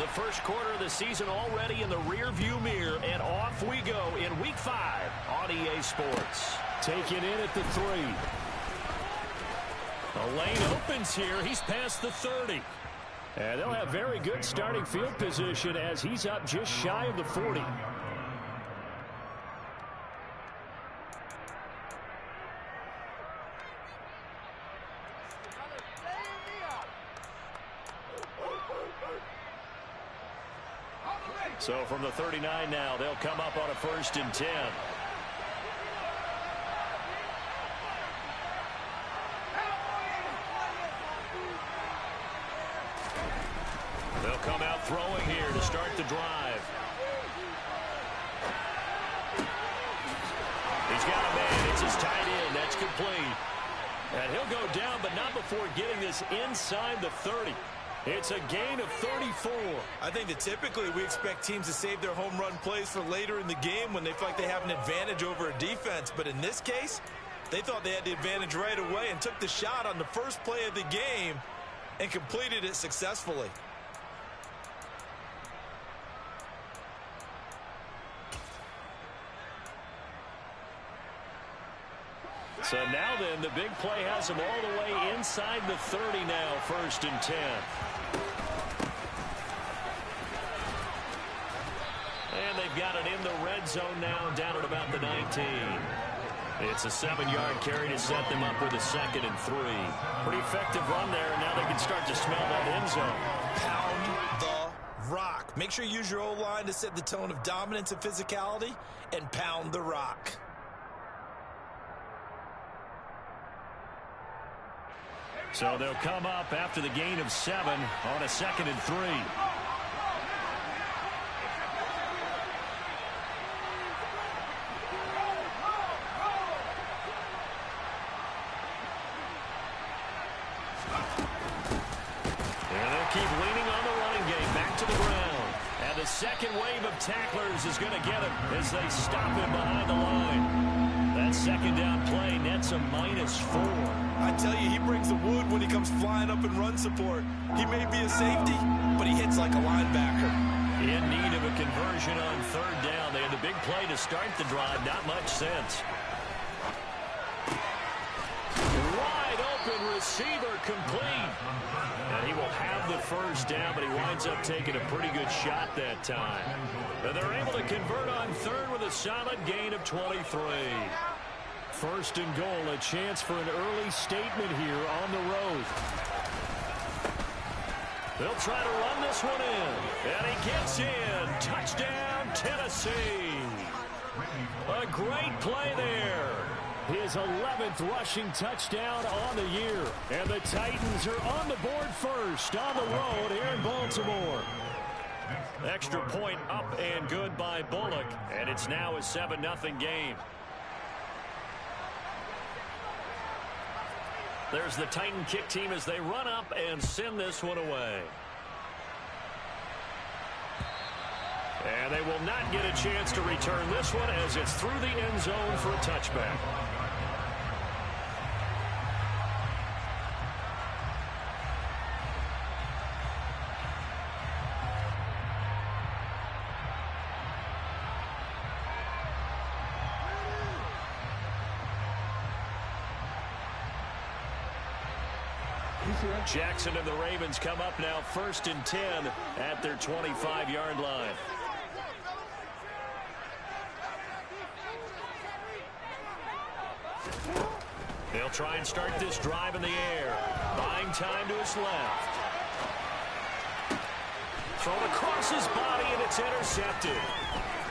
The first quarter of the season already in the rear-view mirror, and off we go in Week 5 on EA Sports. Taking in at the 3. The lane opens here. He's past the 30. And they'll have very good starting field position as he's up just shy of the 40. So from the 39 now, they'll come up on a 1st and 10. They'll come out throwing here to start the drive. He's got a man. It's his tight end. That's complete. And he'll go down, but not before getting this inside the 30. It's a gain of 34. I think that typically we expect teams to save their home run plays for later in the game when they feel like they have an advantage over a defense. But in this case, they thought they had the advantage right away and took the shot on the first play of the game and completed it successfully. So now then, the big play has him all the way inside the 30 now, 1st and 10. And they've got it in the red zone now, down at about the 19. It's a 7-yard carry to set them up with a 2nd and 3. Pretty effective run there, and now they can start to smell that end zone. Pound the rock. Make sure you use your O-line to set the tone of dominance and physicality, and pound the rock. So they'll come up after the gain of 7 on a 2nd and 3. And they'll keep leaning on the running game back to the ground. And the second wave of tacklers is going to get him as they stop him behind the line. That 2nd down play nets a -4. I tell you, he brings the wood when he comes flying up in run support. He may be a safety, but he hits like a linebacker. In need of a conversion on 3rd down. They had the big play to start the drive. Not much sense. Wide open receiver complete. And he will have the 1st down, but he winds up taking a pretty good shot that time. And they're able to convert on 3rd with a solid gain of 23. 1st and goal, a chance for an early statement here on the road. They'll try to run this one in. And he gets in. Touchdown, Tennessee. A great play there. His 11th rushing touchdown on the year. And the Titans are on the board first on the road here in Baltimore. Extra point up and good by Bullock. And it's now a 7-0 game. There's the Titan kick team as they run up and send this one away. And they will not get a chance to return this one as it's through the end zone for a touchback. Jackson and the Ravens come up now 1st and 10 at their 25-yard line. They'll try and start this drive in the air. Buying time to his left. Thrown across his body, and it's intercepted.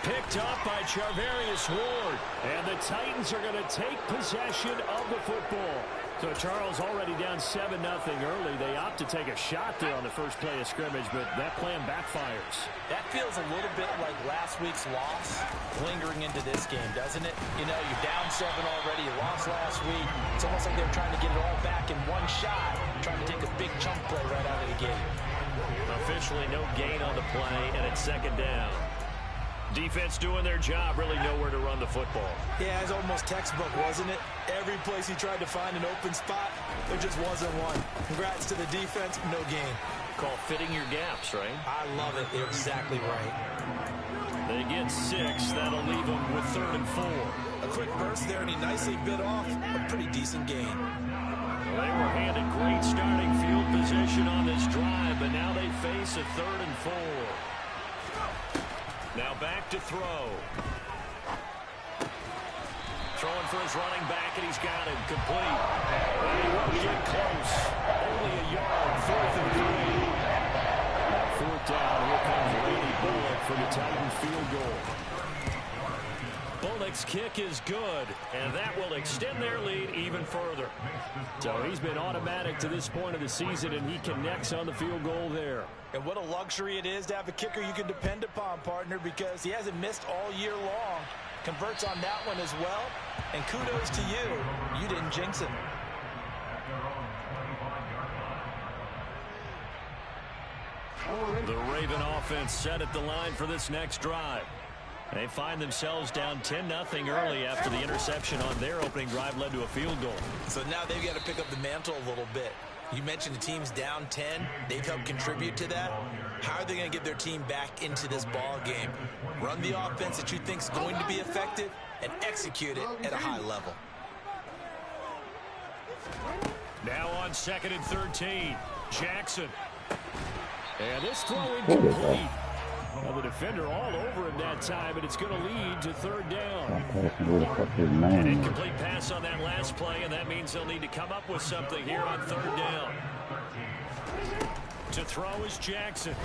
Picked up by Charvarius Ward. And the Titans are going to take possession of the football. So Charles already down 7-0 early. They opt to take a shot there on the first play of scrimmage, but that plan backfires. That feels a little bit like last week's loss lingering into this game, doesn't it? You know, you're down 7 already. You lost last week. It's almost like they're trying to get it all back in one shot, trying to take a big chunk play right out of the gate. Officially no gain on the play, and it's 2nd down. Defense doing their job, really nowhere to run the football. Yeah, it's almost textbook, wasn't it? Every place he tried to find an open spot, there just wasn't one. Congrats to the defense, no gain. call fitting your gaps, right? I love it. They're exactly right. They get 6. That'll leave them with 3rd and 4. A quick burst there, and he nicely bit off a pretty decent gain. Well, they were handed great starting field position on this drive, but now they face a 3rd and 4. Now back to throw. Throwing for his running back, and he's got him complete. And he won't get close. Only a yard, 4th and 3. Now 4th down, here comes Randy Bullock for the Titans field goal. Bullock's kick is good, and that will extend their lead even further. So he's been automatic to this point of the season, and he connects on the field goal there. And what a luxury it is to have a kicker you can depend upon, partner, because he hasn't missed all year long. Converts on that one as well. And kudos to you. You didn't jinx him. The Raven offense set at the line for this next drive. They find themselves down 10-0 early after the interception on their opening drive led to a field goal. So now they've got to pick up the mantle a little bit. You mentioned the team's down 10. They've helped contribute to that. How are they going to get their team back into this ball game? Run the offense that you think is going to be effective and execute it at a high level. Now on 2nd and 13, Jackson. And this throw incomplete. Well, the defender all over him that time, and it's going to lead to 3rd down. An incomplete pass on that last play, and that means they'll need to come up with something here on 3rd down. To throw is Jackson.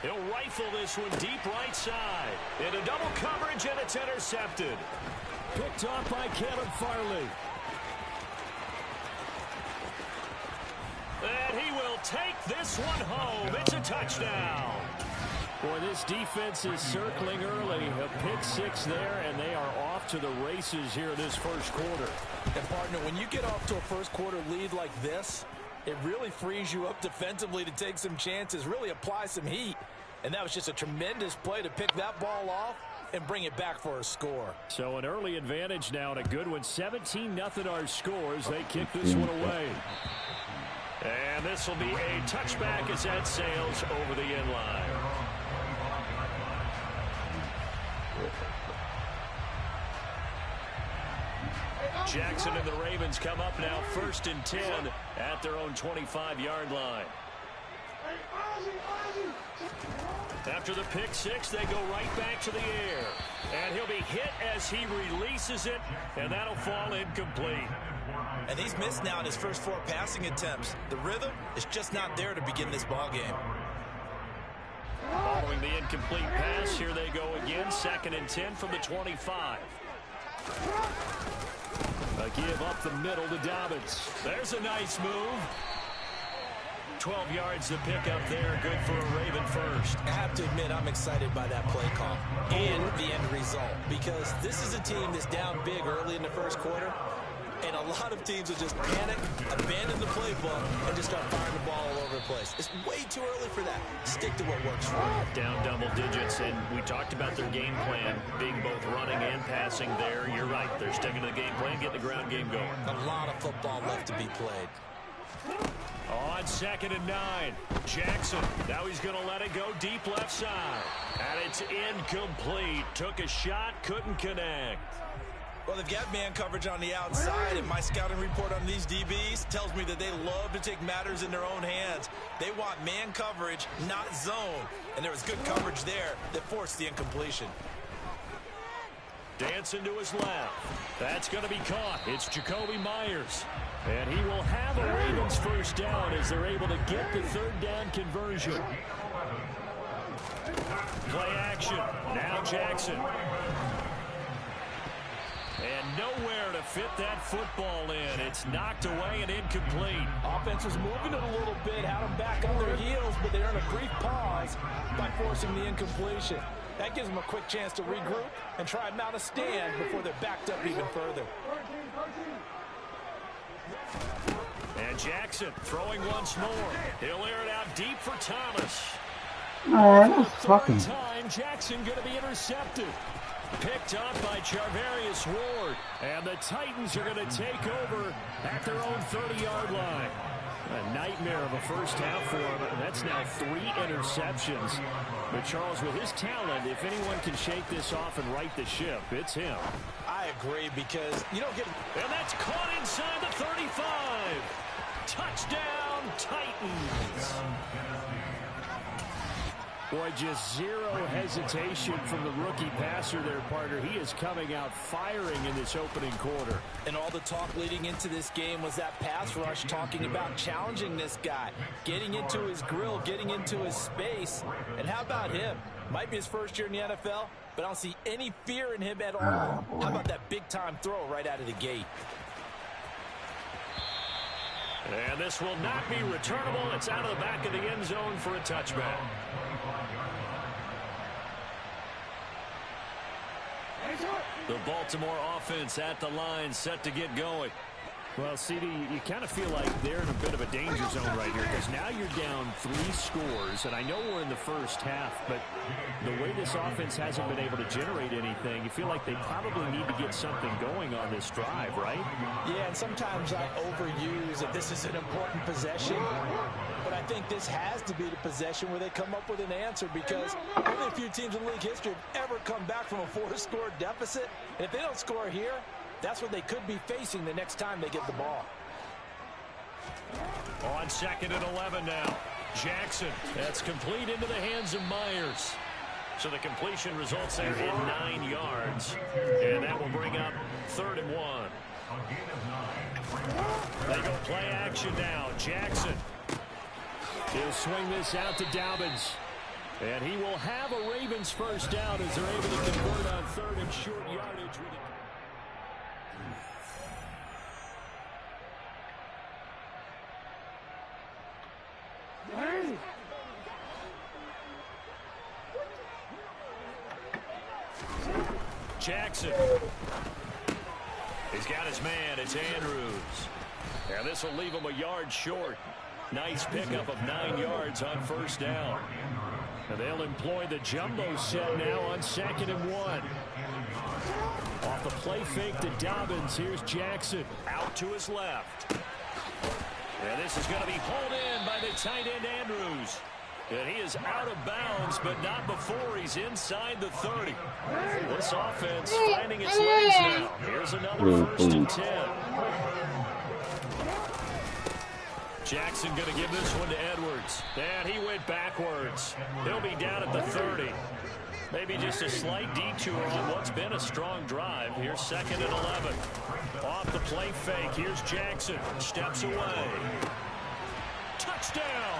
He'll rifle this one deep right side. Into double coverage, and it's intercepted. Picked off by Caleb Farley. And he will take this one home. It's a touchdown. Boy, this defense is circling early. A pick 6 there, and they are off to the races here in this first quarter. And, partner, when you get off to a first quarter lead like this, it really frees you up defensively to take some chances, really apply some heat. And that was just a tremendous play to pick that ball off and bring it back for a score. So an early advantage now and a good one. 17-0 our scores. They kick this one away. And this will be a touchback as that sails over the end line. Jackson and the Ravens come up now 1st and 10 at their own 25-yard line. After the pick 6, they go right back to the air. And he'll be hit as he releases it, and that'll fall incomplete. And he's missed now in his first 4 passing attempts. The rhythm is just not there to begin this ball game. Following the incomplete pass, here they go again. 2nd and 10 from the 25. A give up the middle to Dobbins. There's a nice move. 12 yards to pick up there. Good for a Raven first. I have to admit, I'm excited by that play call and the end result, because this is a team that's down big early in the first quarter, and a lot of teams will just panic, abandon the playbook, and just start firing the ball all over the place. It's way too early for that. Stick to what works for you. Down double digits, and we talked about their game plan being both running and passing there. You're right. They're sticking to the game plan, getting the ground game going. A lot of football left to be played. On 2nd and 9, Jackson. Now he's going to let it go deep left side. And it's incomplete. Took a shot, couldn't connect. Well, they've got man coverage on the outside, and my scouting report on these DBs tells me that they love to take matters in their own hands. They want man coverage, not zone. And there was good coverage there that forced the incompletion. Dancing to his left. That's going to be caught. It's Jacoby Myers. And he will have a Ravens first down as they're able to get the 3rd down conversion. Play action. Now Jackson. And nowhere to fit that football in. It's knocked away and incomplete. Offense was moving it a little bit, had them back on their heels, but they earned a brief pause by forcing the incompletion. That gives them a quick chance to regroup and try and mount a stand before they're backed up even further. And Jackson throwing once more. He'll air it out deep for Thomas. Oh, that's fucking. Time, Jackson going to be intercepted. Picked up by Charvarius Ward. And the Titans are going to take over at their own 30-yard line. A nightmare of a first half for him. That's now 3 interceptions. But Charles, with his talent, if anyone can shake this off and right the ship, it's him. I agree, because you don't get... And that's caught inside the 35. Touchdown, Titans. Boy, just zero hesitation from the rookie passer there, partner. He is coming out firing in this opening quarter. And all the talk leading into this game was that pass rush, talking about challenging this guy, getting into his grill, getting into his space. And how about him? Might be his first year in the NFL, but I don't see any fear in him at all. How about that big-time throw right out of the gate? And this will not be returnable. It's out of the back of the end zone for a touchback. The Baltimore offense at the line, set to get going. Well, CD, you kind of feel like they're in a bit of a danger zone right here, because now you're down 3 scores, and I know we're in the first half, but the way this offense hasn't been able to generate anything, you feel like they probably need to get something going on this drive, right? Yeah, and sometimes I overuse that this is an important possession, but I think this has to be the possession where they come up with an answer, because only a few teams in league history have ever come back from a 4-score deficit, and if they don't score here, that's what they could be facing the next time they get the ball. On 2nd and 11 now. Jackson. That's complete into the hands of Myers. So the completion results there in 9 yards. And that will bring up 3rd and 1. They go play action now. Jackson. He'll swing this out to Dobbins. And he will have a Ravens first down as they're able to convert on 3rd and short yardage. Jackson. He's got his man. It's Andrews. And this will leave him a yard short. Nice pickup of 9 yards on first down. And they'll employ the jumbo set now on 2nd and 1. Off the play fake to Dobbins. Here's Jackson out to his left. And this is going to be hauled in by the tight end Andrews. And he is out of bounds, but not before he's inside the 30. This offense finding its legs now. Here's another 1st and 10. Jackson going to give this one to Edwards. And he went backwards. He'll be down at the 30. Maybe just a slight detour on what's been a strong drive. Here's 2nd and 11. Off the play fake. Here's Jackson. Steps away. Touchdown.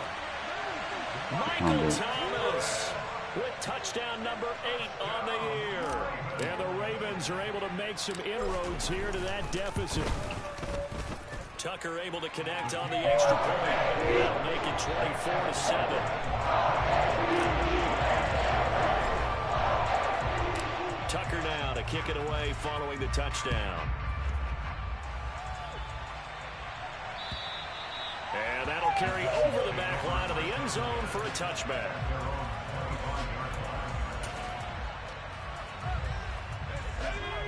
Michael Thomas with touchdown number 8 on the year. And the Ravens are able to make some inroads here to that deficit. Tucker able to connect on the extra point. That'll make it 24-7. Tucker now to kick it away following the touchdown. And that'll carry over the back line of the end zone for a touchback.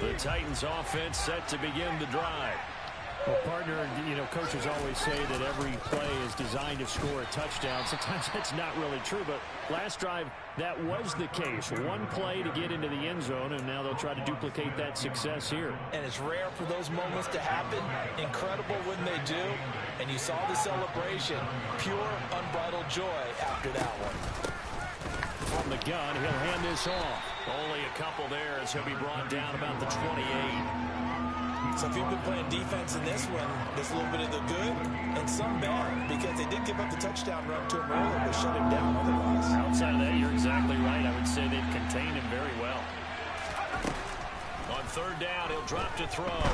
The Titans offense set to begin the drive. Well, partner, you know, coaches always say that every play is designed to score a touchdown. Sometimes that's not really true, but last drive, that was the case. One play to get into the end zone, and now they'll try to duplicate that success here. And it's rare for those moments to happen. Incredible when they do. And you saw the celebration. Pure, unbridled joy after that one. From the gun, he'll hand this off. Only a couple there as he'll be brought down about the 28. So if you've been playing defense in this one, there's a little bit of the good and some bad, because they did give up the touchdown run to him earlier, but shut him down otherwise. Outside of that, you're exactly right. I would say they've contained him very well. On 3rd down, he'll drop to throw.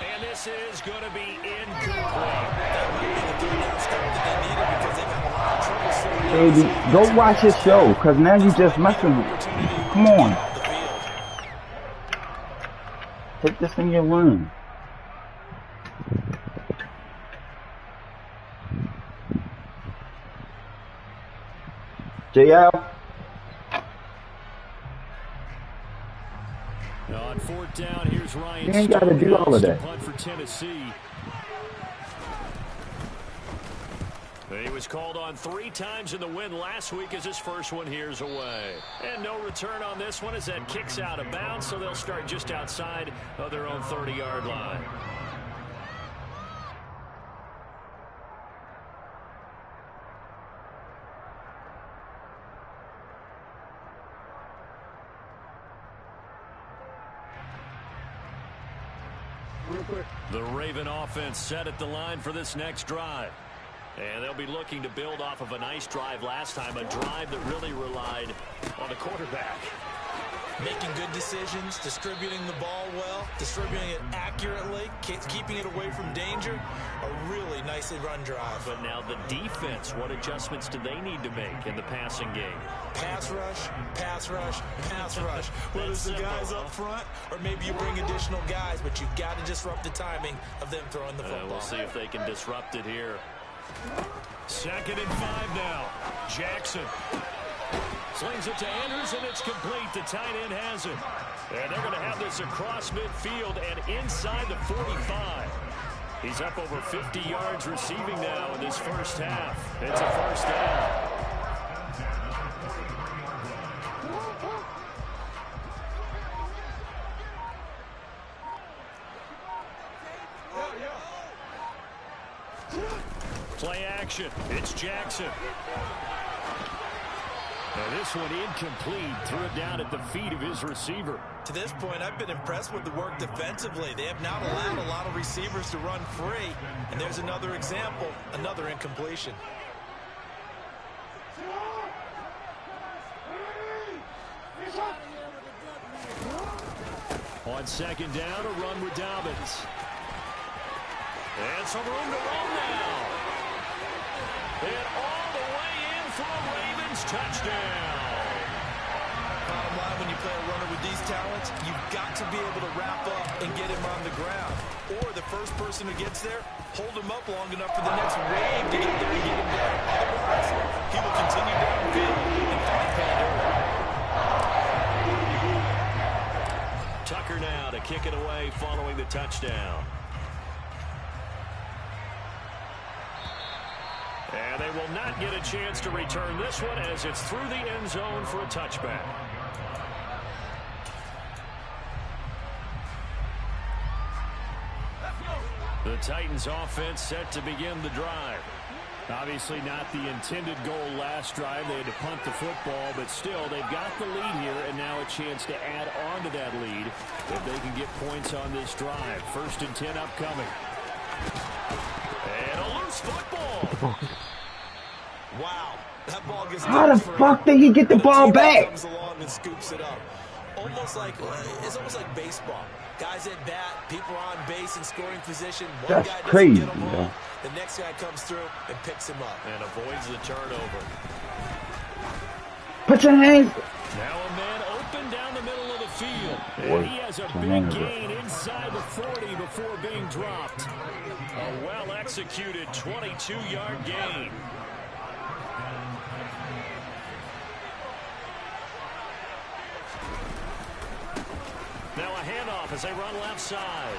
And this is going to be incomplete. That might be the 3rd down stop that they needed, because they've had a lot of trouble. Baby, go watch his show, because now you just messing with it. Come on. Take this in your room. JL. On 4th down, here's Ryan. You ain't got to do all of that. Punt for Tennessee. He was called on 3 times in the win last week as his first one here's away. And no return on this one as that kicks out of bounds, so they'll start just outside of their own 30-yard line. The Raven offense set at the line for this next drive. And they'll be looking to build off of a nice drive last time, a drive that really relied on the quarterback. Making good decisions, distributing the ball well, distributing it accurately, keeping it away from danger. A really nicely run drive. But now the defense, what adjustments do they need to make in the passing game? Pass rush, pass rush, pass rush. Whether it's the guys up front or maybe you bring additional guys, but you've got to disrupt the timing of them throwing the football. We'll see if they can disrupt it here. 2nd and 5 now. Jackson slings it to Andrews, and it's complete. The tight end has it. And they're going to have this across midfield and inside the 45. He's up over 50 yards receiving now in this first half. It's a first down. Play action. It's Jackson. Now this one incomplete. Threw it down at the feet of his receiver. To this point, I've been impressed with the work defensively. They have not allowed a lot of receivers to run free. And there's another example, another incompletion. On 2nd down, a run with Dobbins. And some room to run now. And all the way in for a Ravens touchdown. Bottom line, when you play a runner with these talents, you've got to be able to wrap up and get him on the ground. Or the first person who gets there, hold him up long enough for the next wave to get there and get him down. Otherwise, he will continue downfield and find Pandora. Tucker now to kick it away following the touchdown. And they will not get a chance to return this one as it's through the end zone for a touchback. The Titans offense set to begin the drive. Obviously not the intended goal last drive. They had to punt the football, but still they've got the lead here and now a chance to add on to that lead if they can get points on this drive. 1st and 10 upcoming. And a loose football. Wow, that ball gets How the fuck did he get the ball back? Comes along and scoops it up. It's almost like baseball. Guys at bat, people on base in scoring position. One That's guy doesn't crazy, get them home, though. the next guy comes through and picks him up. And avoids the turnover. Put your hands. Now a man open down the middle of the field. And he has a big gain inside the 40 before being dropped. A well-executed 22-yard gain. Now a handoff as they run left side.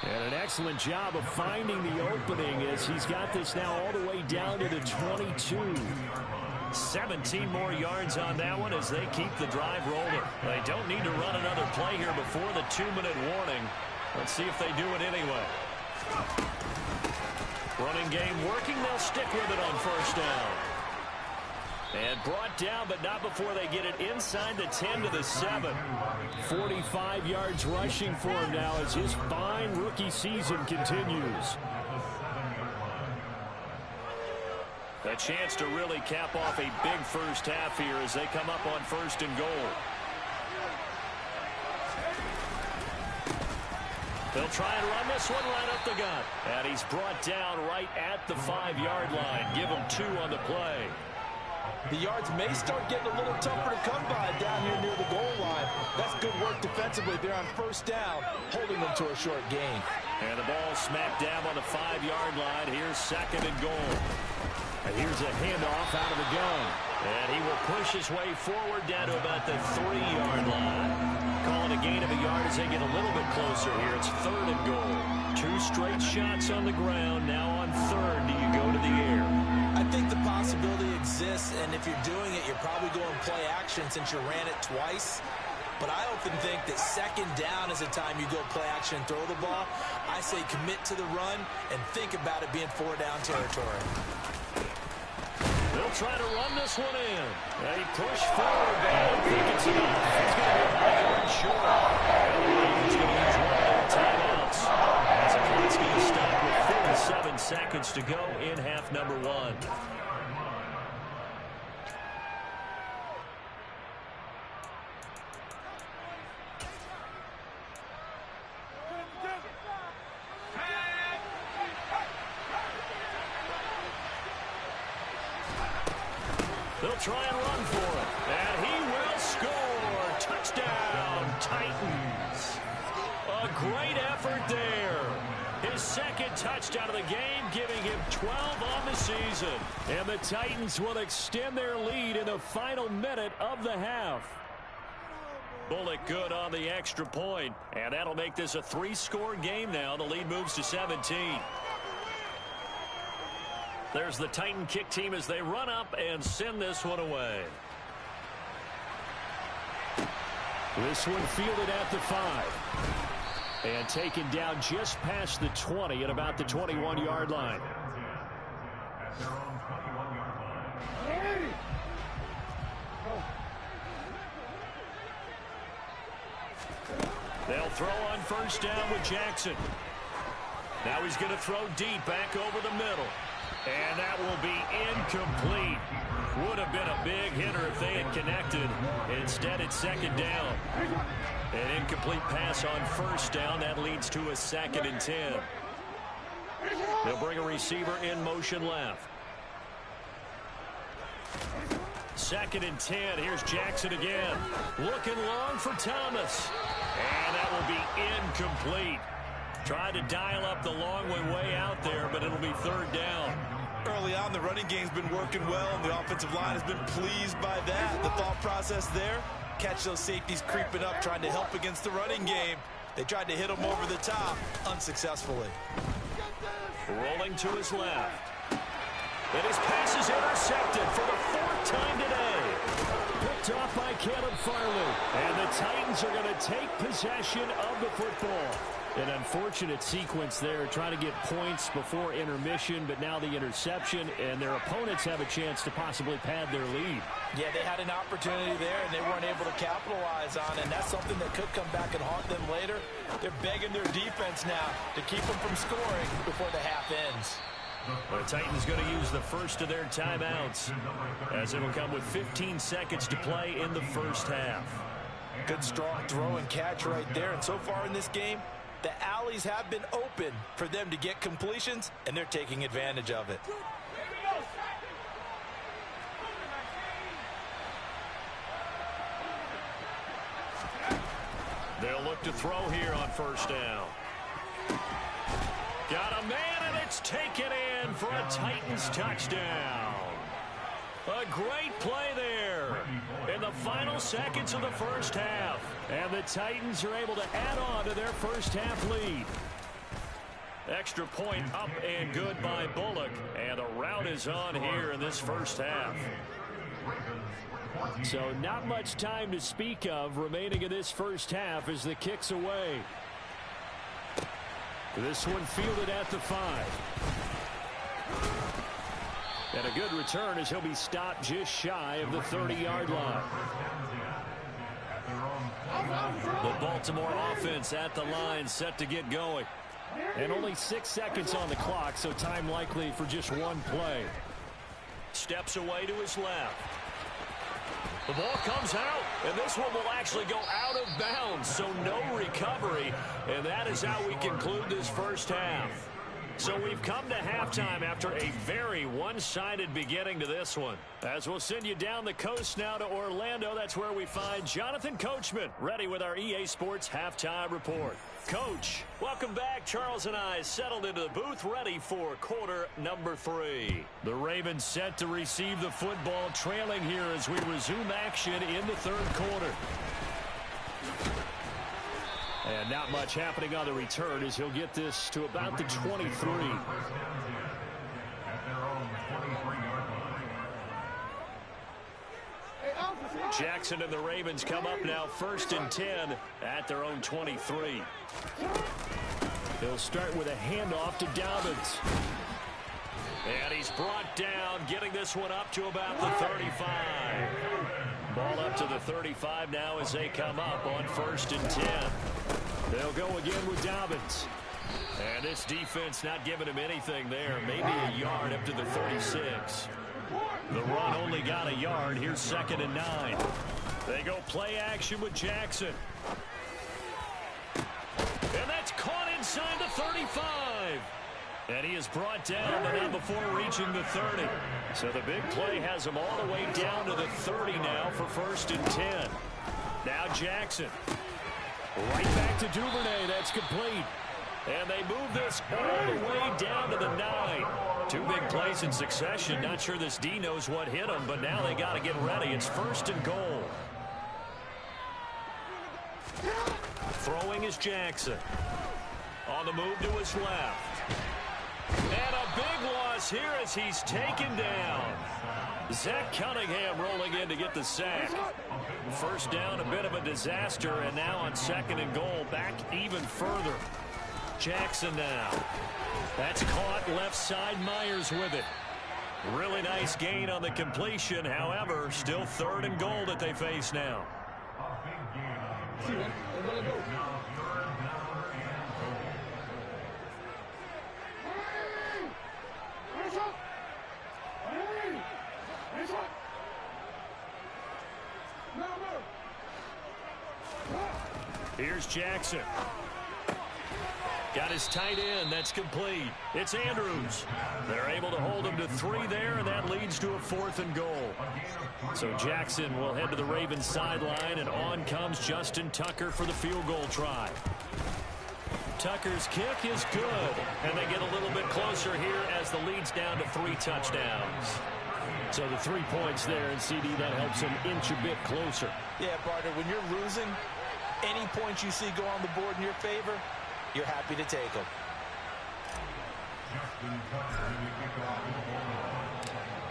And an excellent job of finding the opening as he's got this now all the way down to the 22. 17 more yards on that one as they keep the drive rolling. They don't need to run another play here before the 2-minute warning. Let's see if they do it anyway. Running game working. They'll stick with it on 1st down. And brought down, but not before they get it inside the 10 to the 7. 45 yards rushing for him now as his fine rookie season continues. A chance to really cap off a big first half here as they come up on 1st and goal. They'll try and run this one right up the gut. And he's brought down right at the 5-yard line. Give him 2 on the play. The yards may start getting a little tougher to come by down here near the goal line. That's good work defensively. They're on 1st down, holding them to a short gain. And the ball smack dab on the 5-yard line. Here's 2nd and goal. And here's a handoff out of the gun. And he will push his way forward down to about the 3-yard line. Calling a gain of a yard as they get a little bit closer here. It's 3rd and goal. 2 straight shots on the ground. Now on 3rd, do you go to the air? exists, and if you're doing it, you're probably going play action since you ran it twice. But I often think that second down is a time you go play action and throw the ball. I say commit to the run and think about it being 4-down territory. They'll try to run this one in. They push forward. They don't think it's enough. It's going to be high and short. He's going to use one of their timeouts. As the clock's going to stop with 47 seconds to go in half number 1. They'll try and run for it. And he will score. Touchdown, Titans. A great effort there. His second touchdown of the game, giving him 12 on the season. And the Titans will extend their lead in the final minute of the half. Bullock good on the extra point. And that'll make this a 3-score game now. The lead moves to 17. There's the Titan kick team as they run up and send this one away. This one fielded at the 5. And taken down just past the 20 at about the 21-yard line. They'll throw on first down with Jackson. Now he's going to throw deep back over the middle. And that will be incomplete. Would have been a big hitter if they had connected. Instead, it's second down. An incomplete pass on first down. That leads to a 2nd and 10. They'll bring a receiver in motion left. 2nd and 10. Here's Jackson again. Looking long for Thomas. And that will be incomplete. Tried to dial up the long way out there, but it'll be third down. Early on, the running game's been working well, and the offensive line has been pleased by that. The thought process there, catch those safeties creeping up, trying to help against the running game. They tried to hit them over the top, unsuccessfully. Rolling to his left. And his pass is intercepted for the 4th time today. Picked off by Caleb Farley. And the Titans are going to take possession of the football. An unfortunate sequence there, trying to get points before intermission, but now the interception, and their opponents have a chance to possibly pad their lead. Yeah, they had an opportunity there, and they weren't able to capitalize on it, and that's something that could come back and haunt them later. They're begging their defense now to keep them from scoring before the half ends. The Titans going to use the first of their timeouts, as it'll come with 15 seconds to play in the first half. Good strong throw and catch right there, and so far in this game, the alleys have been open for them to get completions, and they're taking advantage of it. They'll look to throw here on first down. Got a man, and it's taken in for a Titans touchdown. A great play there in the final seconds of the first half. And the Titans are able to add on to their first half lead. Extra point up and good by Bullock. And the rout is on here in this first half. So not much time to speak of remaining in this first half as the kick's away. This one fielded at the 5. And a good return as he'll be stopped just shy of the 30-yard line. The Baltimore offense at the line, set to get going. And only 6 seconds on the clock, so time likely for just one play. Steps away to his left. The ball comes out, and this one will actually go out of bounds, so no recovery. And that is how we conclude this first half. So we've come to halftime after a very one-sided beginning to this one. As we'll send you down the coast now to Orlando, that's where we find Jonathan Coachman, ready with our EA Sports Halftime Report. Coach, welcome back. Charles and I settled into the booth, ready for quarter number 3. The Ravens set to receive the football, trailing here as we resume action in the third quarter. And not much happening on the return as he'll get this to about the 23. Jackson and the Ravens come up now 1st and 10 at their own 23. They'll start with a handoff to Dobbins. And he's brought down, getting this one up to about the 35. Ball up to the 35 now as they come up on 1st and 10. They'll go again with Dobbins. And this defense not giving him anything there. Maybe a yard up to the 36. The run only got a yard. Here's 2nd and 9. They go play action with Jackson. And that's caught inside the 35. And he is brought down, but not before reaching the 30. So the big play has him all the way down to the 30 now for 1st and 10. Now Jackson. Right back to Duvernay. That's complete. And they move this all the way down to the 9. 2 big plays in succession. Not sure this D knows what hit him, but now they got to get ready. It's 1st and goal. Throwing is Jackson. On the move to his left. And a big loss here as he's taken down. Zach Cunningham rolling in to get the sack. 1st down, a bit of a disaster, and now on 2nd and goal, back even further. Jackson now. That's caught left side. Myers with it. Really nice gain on the completion. However, still 3rd and goal that they face now. Here's Jackson. Got his tight end. That's complete. It's Andrews. They're able to hold him to 3 there, and that leads to a 4th and goal. So Jackson will head to the Ravens sideline, and on comes Justin Tucker for the field goal try. Tucker's kick is good, and they get a little bit closer here as the lead's down to 3 touchdowns. So the 3 points there, and CD, that helps him inch a bit closer. Yeah, partner, when you're losing, any points you see go on the board in your favor, you're happy to take them.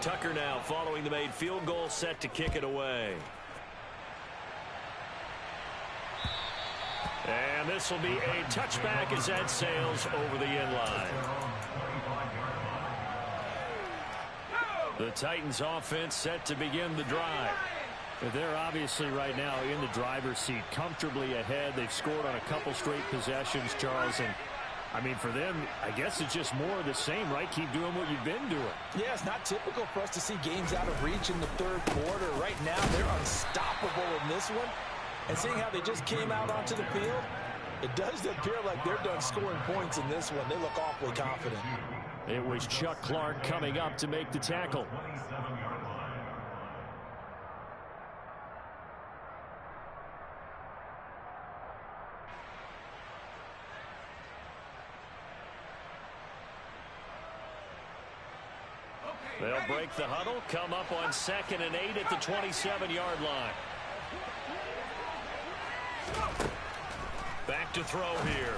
Tucker now following the made field goal, set to kick it away. And this will be a touchback as that sails over the end line. The Titans offense set to begin the drive. They're obviously right now in the driver's seat, comfortably ahead. They've scored on a couple straight possessions, Charles. And, I mean, for them, I guess it's just more of the same, right? Keep doing what you've been doing. Yeah, it's not typical for us to see games out of reach in the 3rd quarter. Right now, they're unstoppable in this one. And seeing how they just came out onto the field, it does appear like they're done scoring points in this one. They look awfully confident. It was Chuck Clark coming up to make the tackle. They'll break the huddle, come up on 2nd and 8 at the 27-yard line. Back to throw here.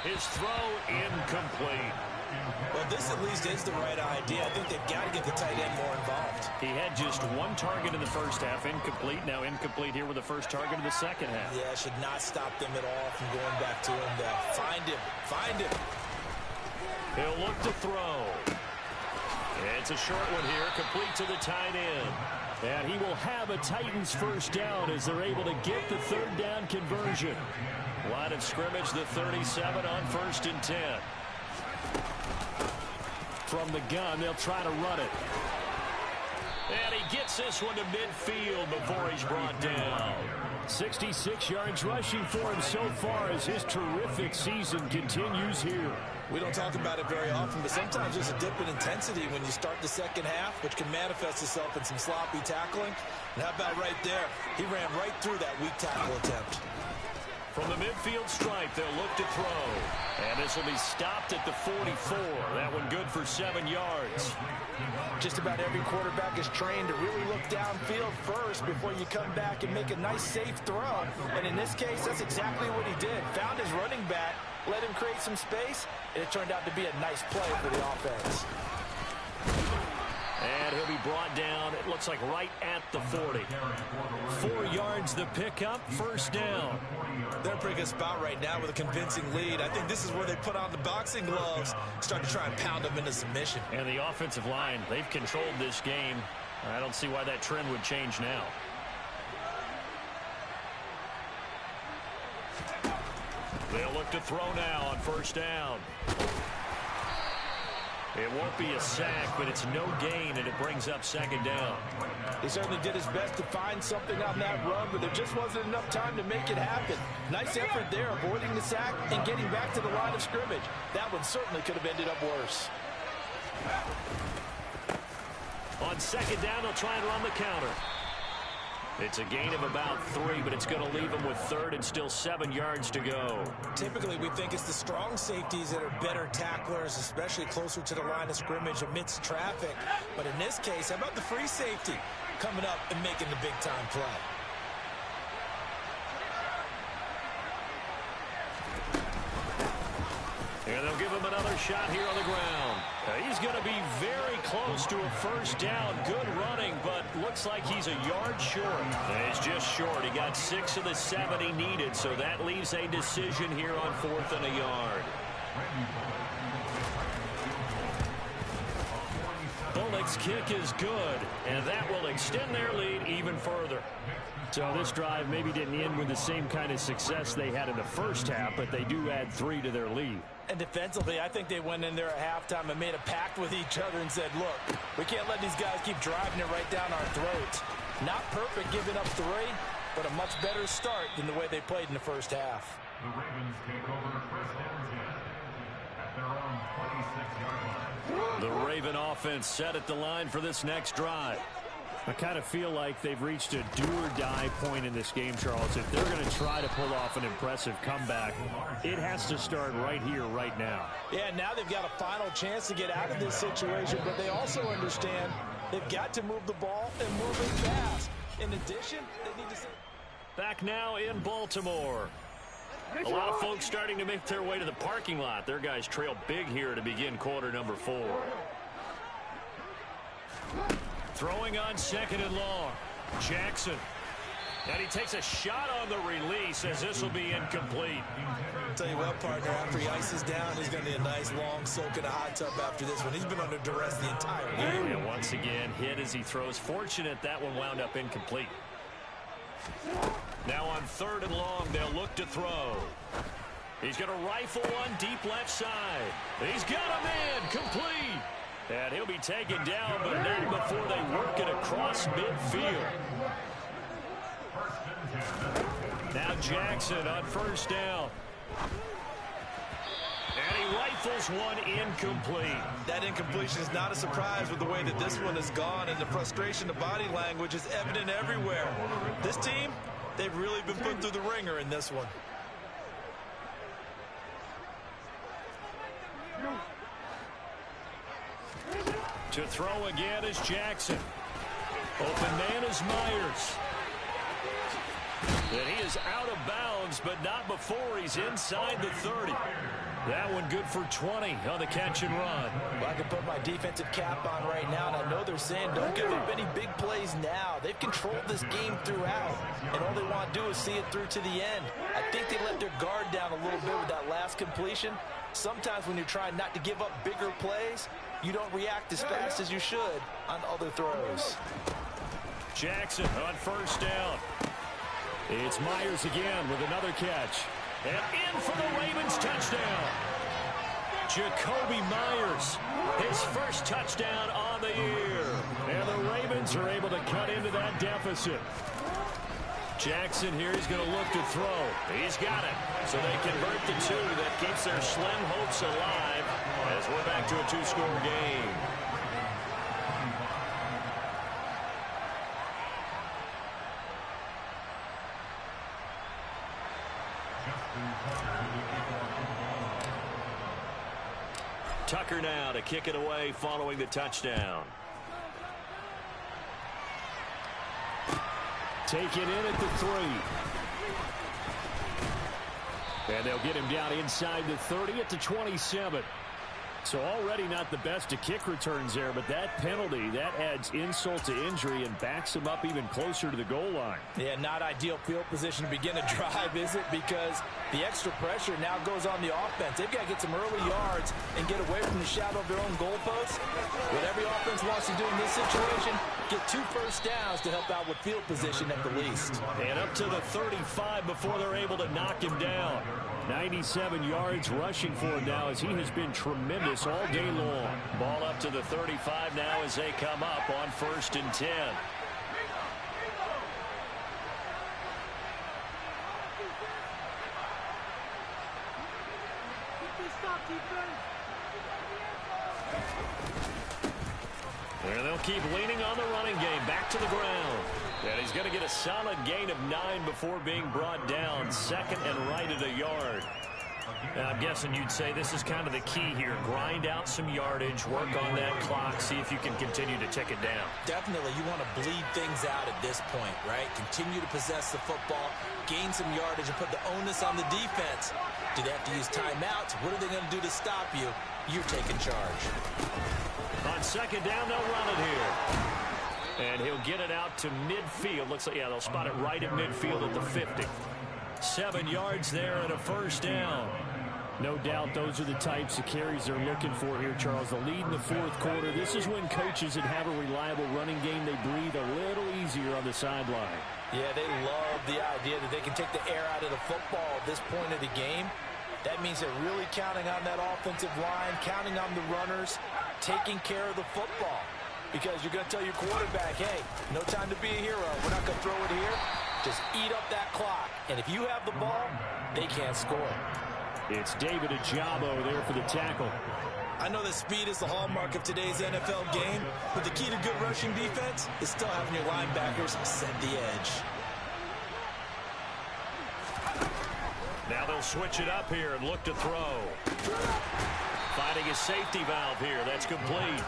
His throw incomplete. Well, this at least is the right idea. I think they've got to get the tight end more involved. He had just 1 target in the 1st half, incomplete. Now incomplete here with the 1st target of the 2nd half. Yeah, should not stop them at all from going back to him. Find him. Find him. He'll look to throw. It's a short one here, complete to the tight end. And he will have a Titans 1st down as they're able to get the 3rd down conversion. Line of scrimmage, the 37 on 1st and 10. From the gun, they'll try to run it. And he gets this one to midfield before he's brought down. 66 yards rushing for him so far as his terrific season continues here. We don't talk about it very often, but sometimes there's a dip in intensity when you start the 2nd half, which can manifest itself in some sloppy tackling. And how about right there? He ran right through that weak tackle attempt. From the midfield stripe, they'll look to throw. And this will be stopped at the 44. That one good for 7 yards. Just about every quarterback is trained to really look downfield first before you come back and make a nice, safe throw. And in this case, that's exactly what he did. Found his running back, let him create some space, and it turned out to be a nice play for the offense. And he'll be brought down, it looks like right at the 40. 4 yards the pickup, first down. They're in a pretty good spot right now with a convincing lead. I think this is where they put on the boxing gloves, start to try and pound them into submission. And the offensive line, they've controlled this game. I don't see why that trend would change now. They'll look to throw now on first down. It won't be a sack, but it's no gain, and it brings up second down. He certainly did his best to find something on that run, but there just wasn't enough time to make it happen. Nice effort there, avoiding the sack and getting back to the line of scrimmage. That one certainly could have ended up worse. On second down, they'll try and run the counter. It's a gain of about 3, but it's going to leave them with third and still 7 yards to go. Typically, we think it's the strong safeties that are better tacklers, especially closer to the line of scrimmage amidst traffic. But in this case, how about the free safety coming up and making the big-time play? And they'll give him another shot here on the ground. He's going to be very close to a first down. Good running, but looks like he's a yard short. And he's just short. He got 6 of the 7 he needed, so that leaves a decision here on 4th and a yard. Bullock's kick is good, and that will extend their lead even further. So this drive maybe didn't end with the same kind of success they had in the first half, but they do add 3 to their lead. And defensively, I think they went in there at halftime and made a pact with each other and said, look, we can't let these guys keep driving it right down our throats. Not perfect giving up 3, but a much better start than the way they played in the first half. The Ravens take over first down 10 at their own 26-yard line. The Raven offense set at the line for this next drive. I kind of feel like they've reached a do-or-die point in this game, Charles. If they're going to try to pull off an impressive comeback, it has to start right here, right now. Yeah, now they've got a final chance to get out of this situation, but they also understand they've got to move the ball and move it fast. In addition, they need to... Back now in Baltimore. A lot of folks starting to make their way to the parking lot. Their guys trail big here to begin quarter number 4. Throwing on second and long. Jackson. And he takes a shot on the release as this will be incomplete. I'll tell you what, partner, after he ices down, he's going to need a nice long soak in a hot tub after this one. He's been under duress the entire game. And once again, hit as he throws. Fortunate that one wound up incomplete. Now on third and long, they'll look to throw. He's going to rifle one deep left side. He's got a man complete. And he'll be taken down, but not before they work it across midfield. Now Jackson on first down. And he rifles one incomplete. That incompletion is not a surprise with the way that this one has gone, and the frustration of body language is evident everywhere. This team, they've really been put through the ringer in this one. To throw again is Jackson. Open man is Myers. And he is out of bounds, but not before he's inside the 30. That one good for 20 on the catch and run. Well, I can put my defensive cap on right now, and I know they're saying don't give up any big plays now. They've controlled this game throughout, and all they want to do is see it through to the end. I think they let their guard down a little bit with that last completion. Sometimes when you're trying not to give up bigger plays, you don't react as fast as you should on other throws. Jackson on first down. It's Myers again with another catch. And in for the Ravens touchdown. Jakobi Myers, his first touchdown on the year. And the Ravens are able to cut into that deficit. Jackson here is going to look to throw. He's got it. So they convert the 2. That keeps their slim hopes alive as we're back to a 2-score game. Tucker now to kick it away following the touchdown. Take it in at the 3. And they'll get him down inside the 30 at the 27. So already not the best of kick returns there, but that penalty, that adds insult to injury and backs him up even closer to the goal line. Yeah, not ideal field position to begin a drive, is it? Because the extra pressure now goes on the offense. They've got to get some early yards and get away from the shadow of their own goalposts. What every offense wants to do in this situation, get 2 first downs to help out with field position at the least. And up to the 35 before they're able to knock him down. 97 yards rushing for him now as he has been tremendous all day long. Ball up to the 35 now as they come up on 1st and 10. And they'll keep leaning on the running game. Back to the ground. And he's going to get a solid gain of 9 before being brought down. 2nd and right at a yard. And I'm guessing you'd say this is kind of the key here. Grind out some yardage, work on that clock, see if you can continue to tick it down. Definitely, you want to bleed things out at this point, right? Continue to possess the football, gain some yardage, and put the onus on the defense. Do they have to use timeouts? What are they going to do to stop you? You're taking charge. On 2nd down, they'll run it here. And he'll get it out to midfield. Looks like, yeah, they'll spot it right at midfield at the 50. 7 yards there and a 1st down. No doubt those are the types of carries they're looking for here, Charles. The lead in the 4th quarter. This is when coaches that have a reliable running game, they breathe a little easier on the sideline. Yeah, they love the idea that they can take the air out of the football at this point of the game. That means they're really counting on that offensive line, counting on the runners, taking care of the football. Because you're going to tell your quarterback, hey, no time to be a hero. We're not going to throw it here. Just eat up that clock. And if you have the ball, they can't score. It's David Ojabo there for the tackle. I know that speed is the hallmark of today's NFL game, but the key to good rushing defense is still having your linebackers set the edge. Now they'll switch it up here and look to throw. Finding a safety valve here. That's complete.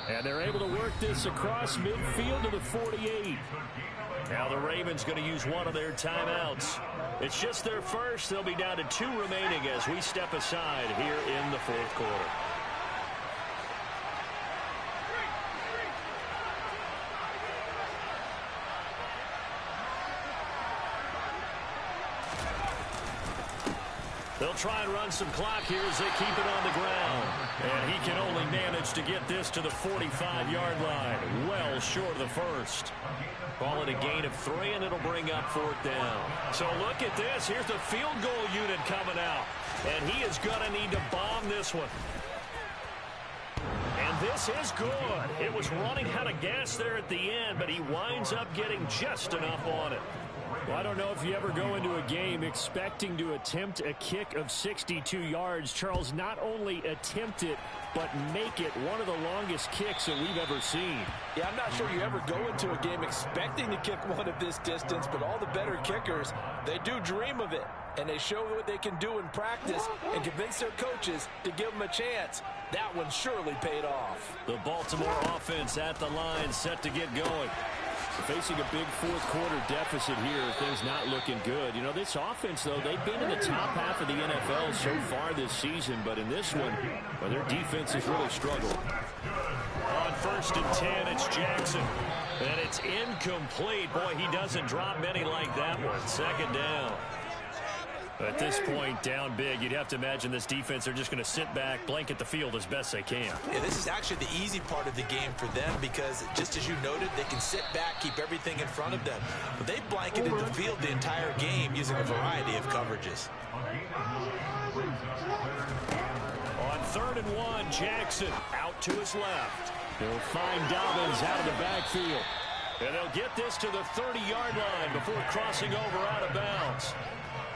And they're able to work this across midfield to the 48. Now the Ravens going to use one of their timeouts. It's just their first. They'll be down to 2 remaining as we step aside here in the 4th quarter. They'll try and run some clock here as they keep it on the ground. And he can only manage to get this to the 45-yard line. Well short of the first. Call it a gain of 3, and it'll bring up 4th down. So look at this. Here's the field goal unit coming out. And he is going to need to bomb this one. And this is good. It was running out of gas there at the end, but he winds up getting just enough on it. Well, I don't know if you ever go into a game expecting to attempt a kick of 62 yards. Charles, not only attempt it, but make it one of the longest kicks that we've ever seen. Yeah, I'm not sure you ever go into a game expecting to kick one of this distance, but all the better kickers, they do dream of it. And they show what they can do in practice and convince their coaches to give them a chance. That one surely paid off. The Baltimore offense at the line, set to get going. Facing a big 4th quarter deficit here, things not looking good. You know, this offense, though, they've been in the top half of the NFL so far this season, but in this one, well, their defense has really struggled. On 1st and 10, it's Jackson. And it's incomplete. Boy, he doesn't drop many like that one. 2nd down. At this point, down big, you'd have to imagine this defense, they're just going to sit back, blanket the field as best they can. Yeah, this is actually the easy part of the game for them because, just as you noted, they can sit back, keep everything in front of them. But they've blanketed the field the entire game using a variety of coverages. On 3rd and 1, Jackson out to his left. They'll find Dobbins out of the backfield. And they'll get this to the 30-yard line before crossing over out of bounds.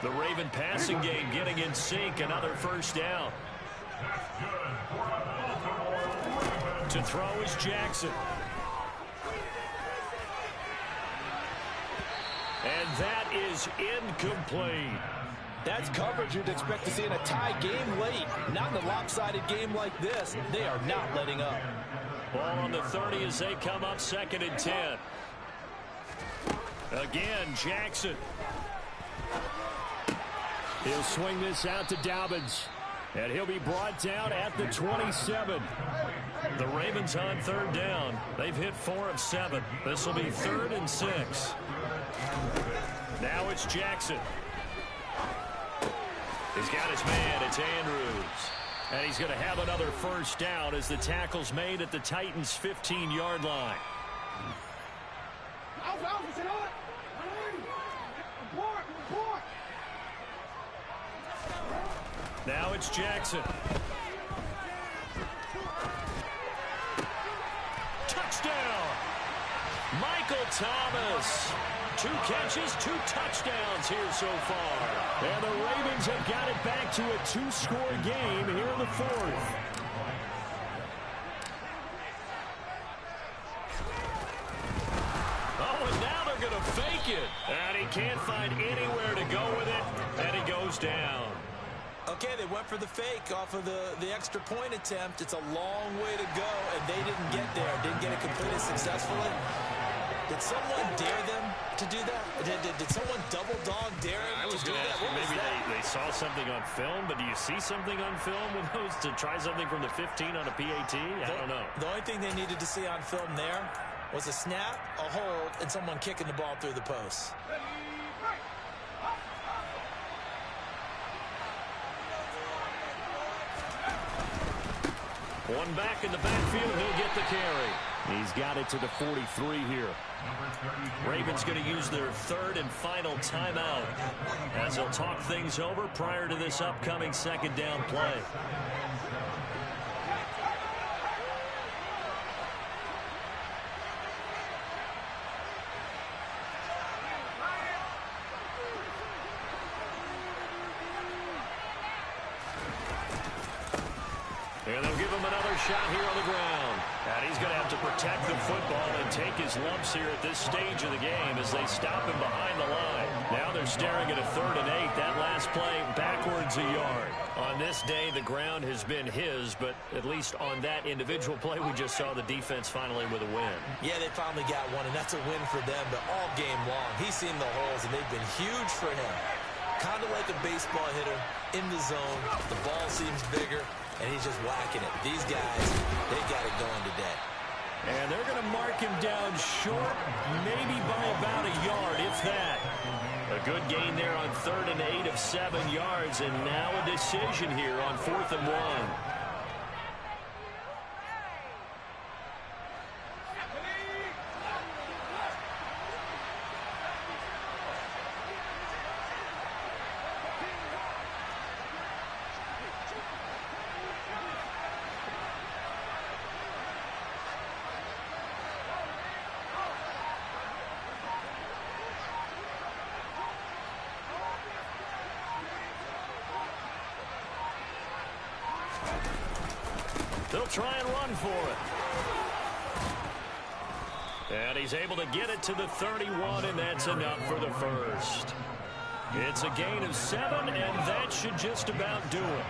The Raven passing game getting in sync. Another 1st down. To throw is Jackson. And that is incomplete. That's coverage you'd expect to see in a tie game late. Not in a lopsided game like this. They are not letting up. Ball on the 30 as they come up 2nd and 10. Again, Jackson. He'll swing this out to Dobbins. And he'll be brought down at the 27. The Ravens on third down. They've hit 4 of 7. This will be 3rd and 6. Now it's Jackson. He's got his man. It's Andrews. And he's going to have another first down as the tackle's made at the Titans' 15-yard line. Now it's Jackson. Touchdown! Michael Thomas. 2 catches, 2 touchdowns here so far. And the Ravens have got it back to a 2-score game here in the 4th. Oh, and now they're going to fake it. And he can't find anywhere to go with it. And he goes down. Okay, they went for the fake off of the extra point attempt. It's a long way to go, and they didn't get there. Didn't get it completed successfully. Did someone dare them to do that? Did someone double dog dare them to do that? Maybe they saw something on film, but do you see something on film with those to try something from the 15 on a PAT? I don't know. The only thing they needed to see on film there was a snap, a hold, and someone kicking the ball through the post. One back in the backfield, he'll get the carry. He's got it to the 43 here. Ravens going to use their 3rd and final timeout as they'll talk things over prior to this upcoming 2nd down play. And they'll give him another shot here on the ground. And he's going to have to protect the football and take his lumps here at this stage of the game as they stop him behind the line. Now they're staring at a 3rd and 8. That last play backwards a yard. On this day, the ground has been his, but at least on that individual play, we just saw the defense finally with a win. Yeah, they finally got one, and that's a win for them, but all game long, he's seen the holes, and they've been huge for him. Kind of like a baseball hitter in the zone. The ball seems bigger, and he's just whacking it. These guys, they got it going today. And they're going to mark him down short, maybe by about a yard, if that. A good gain there on 3rd and 8 of 7 yards, and now a decision here on 4th and 1. They'll try and run for it. And he's able to get it to the 31, and that's enough for the first. It's a gain of 7, and that should just about do it.